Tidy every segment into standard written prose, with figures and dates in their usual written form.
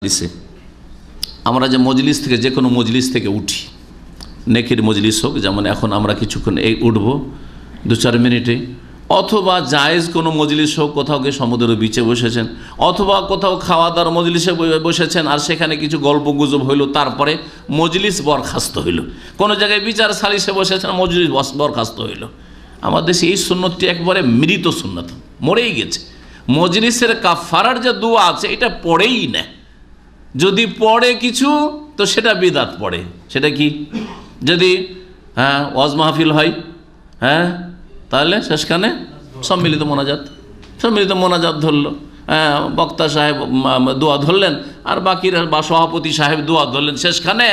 মজলিসে আমরা যে মজলিস থেকে যে কোনো মজলিস থেকে উঠি, নেকির মজলিস হোক, যেমন এখন আমরা কিছুক্ষণ উঠব 2-4 মিনিটে, অথবা জায়েজ কোনো মজলিস হোক, কোথাও গিয়ে সমুদ্রের বিচে বসেছেন, অথবা কোথাও খাওয়া দাওয়ার মজলিসে বসেছেন আর সেখানে কিছু গল্প গুজব হইল, তারপরে মজলিস বরখাস্ত হইল। কোনো জায়গায় বিচার সালিসে বসেছেন, মজলিস বরখাস্ত হইল। আমাদের দেশে এই সুন্নতটি একবারে মৃত সুন্নত, মরেই গেছে। মজলিসের কাফারার যে দোয়া আছে এটা পড়েই না, যদি পড়ে কিছু তো সেটা বিদাত পড়ে। সেটা কি? যদি ওয়াজ মাহফিল হয়, তাহলে শেষখানে সম্মিলিত মোনাজাত ধরলো, বক্তা সাহেব দোয়া ধরলেন আর বাকিরা বা সভাপতি সাহেব দোয়া ধরলেন, শেষখানে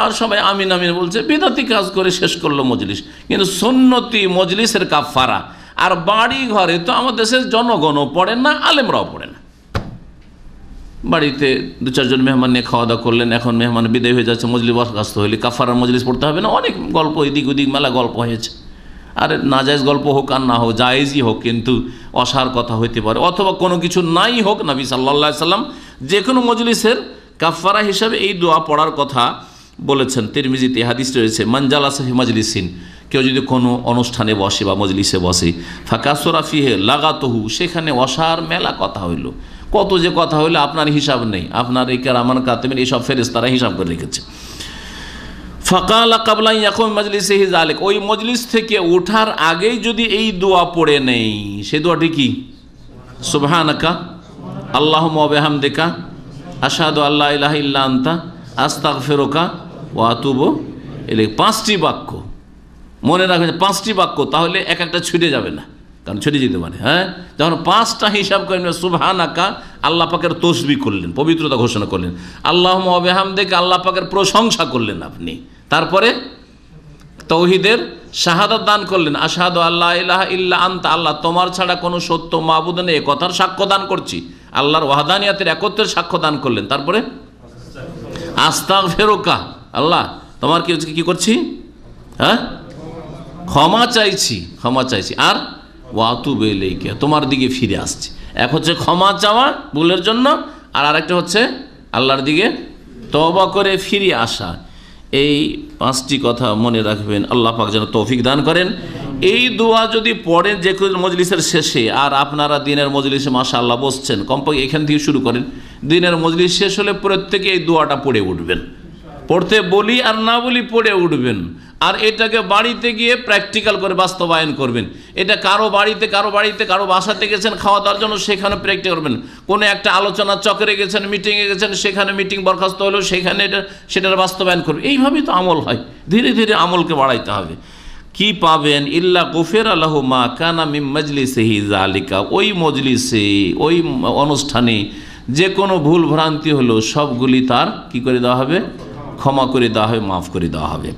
আর সবাই আমিন আমিন বলছে, বিদাতি কাজ করে শেষ করলো মজলিস। কিন্তু সুন্নতি মজলিসের কাফারা আর বাড়ি ঘরে তো আমাদের দেশের জনগণও পড়েন না, আলেমরাও পড়ে না। বাড়িতে 2-4 জন মেহমান নিয়ে খাওয়া দাওয়া করলেন, এখন মেহমান বিদায় হয়ে যাচ্ছে, মজলিস বরখাস্ত হইলে কাফারার মজলিস পড়তে হবে না? অনেক গল্প এদিক ওদিক মেলা গল্প হয়েছে। আর নাজায়েজ গল্প হোক আর না হোক, জায়েজই হোক, কিন্তু অসার কথা হইতে পারে, অথবা কোনো কিছু নাই হোক, নবী সাল্লাল্লাহু আলাইহি সাল্লাম যে কোনো মজলিসের কাফারা হিসাবে এই দোয়া পড়ার কথা বলেছেন। তিরমিজিতে হাদিস রয়েছে, মান জালাসা ফি মাজলিসিন, কেউ যদি কোনো অনুষ্ঠানে বসে বা মজলিসে বসে, ফাকাসুরা ফিহি লাগাতুহু, সেখানে অসার মেলা কথা হইল, কত যে কথা হইলো আপনার হিসাব নেই, আপনার এই কেরামান কাতিবিন এইসব ফেরেশতারা হিসাব করে রেখেছে। ফাকালা কাবলা ইয়াকুম মাজলিসিহি যালিক, ওই মজলিস থেকে ওঠার আগেই যদি এই দোয়া পড়ে নেই, সেই দোয়াটি কি? সুবহানাকা আল্লাহুম্মা ওয়া বিহামদিকা আশহাদু আল্লা ইলাহা ইল্লা আনতা আস্তাগফিরুকা ওয়া আতুবু ইলাইক। 5টি বাক্য মনে রাখবেন, 5টি বাক্য, তাহলে এক একটা ছুটে যাবে না, কারণ ছুটে যেতে পারে। যখন 5টা হিসাব করেন, সুবহানাকা আল্লাহ পাকের তসবিহ করলেন, পবিত্রতা ঘোষণা করলেন, আল্লাহুম্মা ওয়া বিহামদিকা আল্লাহ পাকের প্রশংসা করলেন আপনি, তারপরে তাওহীদের শাহাদাত দান করলেন, আশহাদু আল্লা ইলাহা ইল্লা আনতা, আল্লাহ তোমার ছাড়া কোনো সত্য মাবুদ নেই এ কথার সাক্ষ্য দান করছি, আল্লাহর ওয়াহদানিয়াতের একত্বের সাক্ষ্য দান করলেন, তারপরে আস্তাগফিরুকা আল্লাহ তোমার কি করছি, ক্ষমা চাইছি, আর ওয়া আতুবু ইলাইকা তোমার দিকে ফিরে আসছি। এক হচ্ছে ক্ষমা চাওয়া ভুলের জন্য, আর আরেকটা হচ্ছে আল্লাহর দিকে তওবা করে ফিরে আসা। এই 5টি কথা মনে রাখবেন, আল্লাহ পাক যেন তৌফিক দান করেন। এই দোয়া যদি পড়েন যে কোনো মজলিসের শেষে, আর আপনারা দিনের মজলিসে মাশাআল্লাহ বসছেন, কমপক্ষে এখান থেকে শুরু করেন, দিনের মজলিস শেষ হলে প্রত্যেকে এই দোয়াটা পড়ে উঠবেন, পড়তে বলি আর না বলি পড়ে উঠবেন, আর এটাকে বাড়িতে গিয়ে প্র্যাকটিক্যাল করে বাস্তবায়ন করবেন। এটা কারো বাড়িতে কারো বাসাতে গেছেন খাওয়া দাওয়ার জন্য, সেখানে প্র্যাকটিস করবেন। কোনো একটা আলোচনা চক্রে গেছেন, মিটিংয়ে গেছেন, সেখানে মিটিং বরখাস্ত হলো, সেখানে সেটার বাস্তবায়ন করবেন। এইভাবেই তো আমল হয়, ধীরে ধীরে আমলকে বাড়াইতে হবে। কি পাবেন? ইল্লা গুফিরা লাহু মা কানা মিন মাজলিসিহি যালিকা, ওই মজলিসে ওই অনুষ্ঠানে যে কোনো ভুল ভ্রান্তি হলো সবগুলি তার কি করে দেওয়া হবে? ক্ষমা করে দেওয়া হবে, মাফ করে দেওয়া হবে।